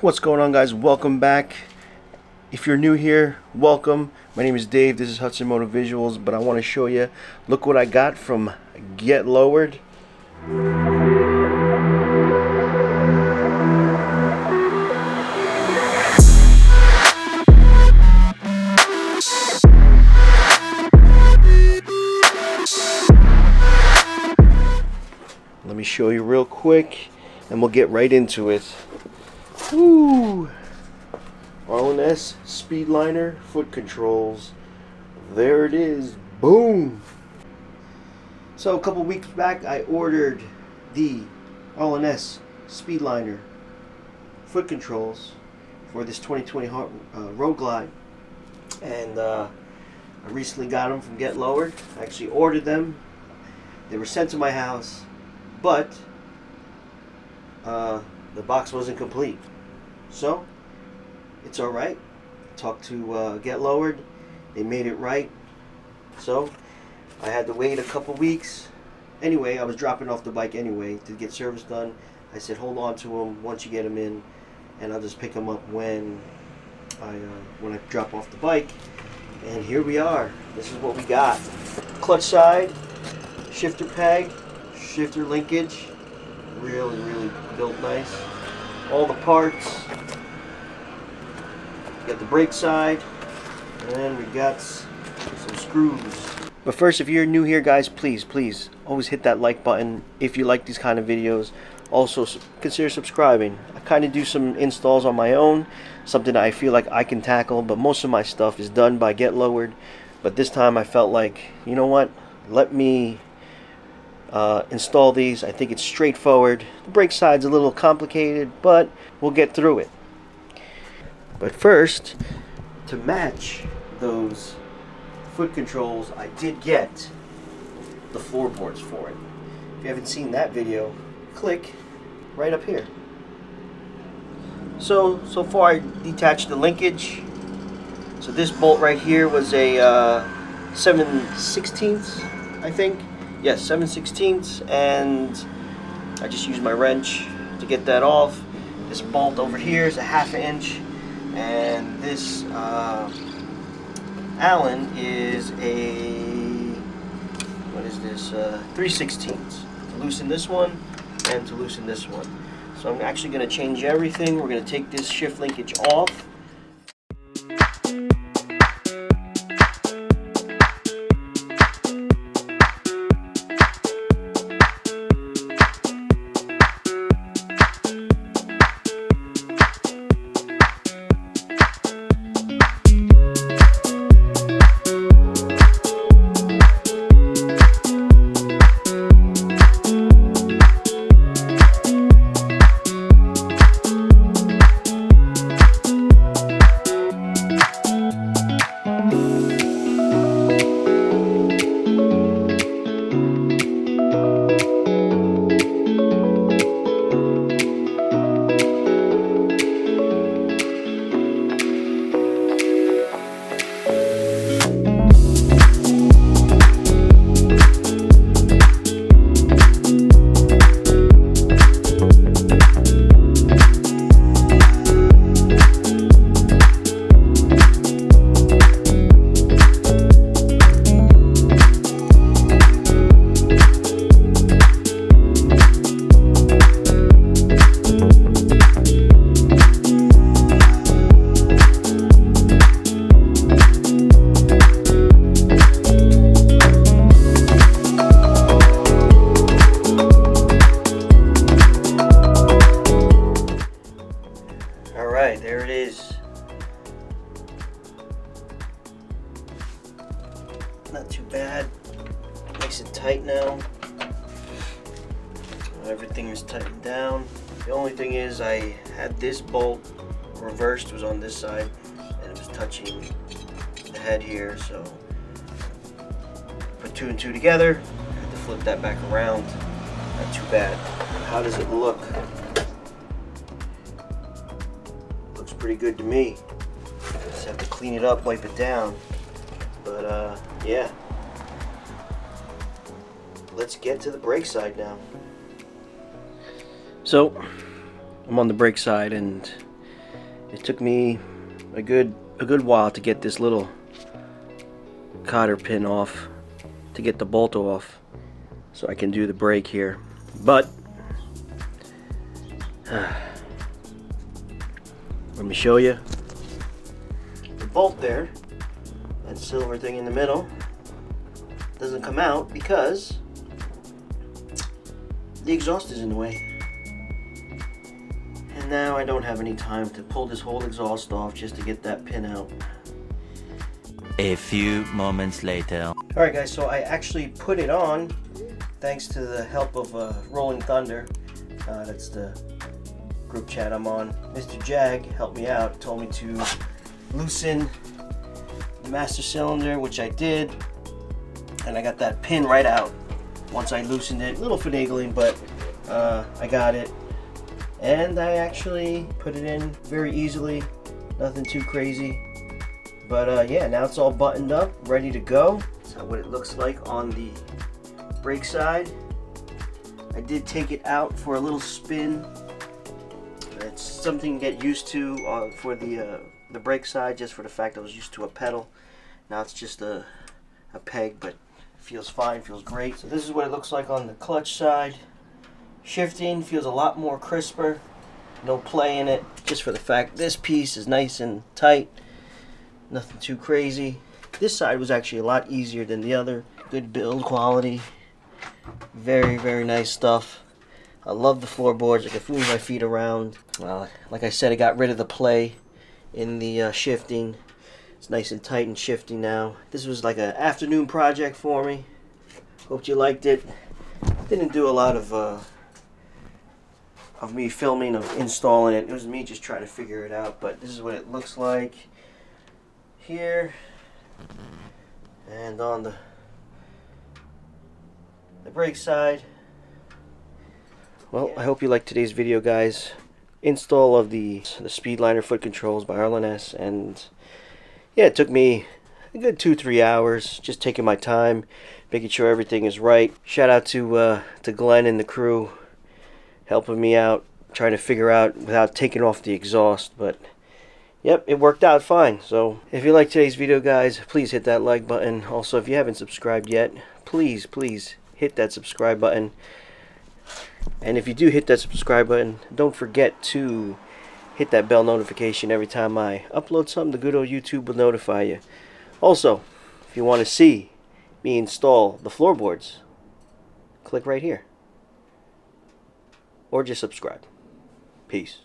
What's going on, guys? Welcome back. If you're new here, welcome. My name is Dave. This is Hudson Motor Visuals, but I want to show you, look what I got from Get Lowered. Let me show you real quick and we'll get right into it. Woo! Arlen Ness Speedliner foot controls. There it is. Boom! So a couple weeks back I ordered the Arlen Ness Speedliner foot controls for this 2020 Road Glide, and I recently got them from Get Lowered. I actually ordered them. They were sent to my house, but the box wasn't complete. So it's alright. Talked to Get Lowered. They made it right. So I had to wait a couple weeks. Anyway, I was dropping off the bike anyway to get service done. I said hold on to them once you get them in, and I'll just pick them up when I drop off the bike. And here we are. This is what we got. Clutch side, shifter peg, shifter linkage. Really built nice. All the parts. Got the brake side, and we got some screws. But first, if you're new here, guys, please always hit that like button if you like these kind of videos. Also consider subscribing. I kind of do some installs on my own, something that I feel like I can tackle, but most of my stuff is done by Get Lowered. But this time I felt like, you know what, let me install these. I think it's straightforward. The brake side's a little complicated, but we'll get through it. But first, to match those foot controls, I did get the floorboards for it. If you haven't seen that video, click right up here. So far I detached the linkage. So this bolt right here was a 7/16, I think. Yes, 7/16, and I just used my wrench to get that off. This bolt over here is a 1/2 inch. And this Allen is a, what is this, 3/16 to loosen this one and to loosen this one. So I'm actually going to change everything. We're going to take this shift linkage off. There it is. Not too bad. Nice and tight now. Everything is tightened down. The only thing is I had this bolt reversed. It was on this side and it was touching the head here, so put 2 and 2 together. I had to flip that back around. Not too bad. How does it look? Looks pretty good to me. Just have to clean it up, wipe it down. But yeah. Let's get to the brake side now. So I'm on the brake side, and It took me a good while to get this little cotter pin off, to get the bolt off, so I can do the brake here. But let me show you the bolt there. That silver thing in the middle doesn't come out because the exhaust is in the way. And now I don't have any time to pull this whole exhaust off just to get that pin out. A few moments later. Alright guys, so I actually put it on thanks to the help of Rolling Thunder. That's the group chat I'm on. Mr. Jag helped me out, told me to loosen the master cylinder, which I did, and I got that pin right out once I loosened it. A little finagling, but I got it, and I actually put it in very easily, nothing too crazy. But yeah, now it's all buttoned up, ready to go. So what it looks like on the brake side. I did take it out for a little spin. It's something to get used to for the brake side, just for the fact I was used to a pedal. Now it's just a peg, but it feels fine, feels great. So this is what it looks like on the clutch side. Shifting feels a lot more crisper. No play in it, just for the fact this piece is nice and tight. Nothing too crazy. This side was actually a lot easier than the other. Good build quality. Very, very nice stuff. I love the floorboards. I can move my feet around. Like I said, I got rid of the play in the shifting. It's nice and tight and shifting now. This was like an afternoon project for me. Hope you liked it. Didn't do a lot of me filming of installing it. It was me just trying to figure it out. But this is what it looks like here, and on the brake side. Well, I hope you liked today's video, guys. Install of the Speedliner foot controls by Arlen Ness, and yeah, it took me a good 2-3 hours, just taking my time, making sure everything is right. Shout out to Glenn and the crew helping me out, trying to figure out without taking off the exhaust. But yep, it worked out fine. So if you like today's video, guys, please hit that like button. Also, if you haven't subscribed yet, please hit that subscribe button. And if you do hit that subscribe button, don't forget to hit that bell notification. Every time I upload something, the good old YouTube will notify you. Also, if you want to see me install the floorboards, click right here, or just subscribe. Peace.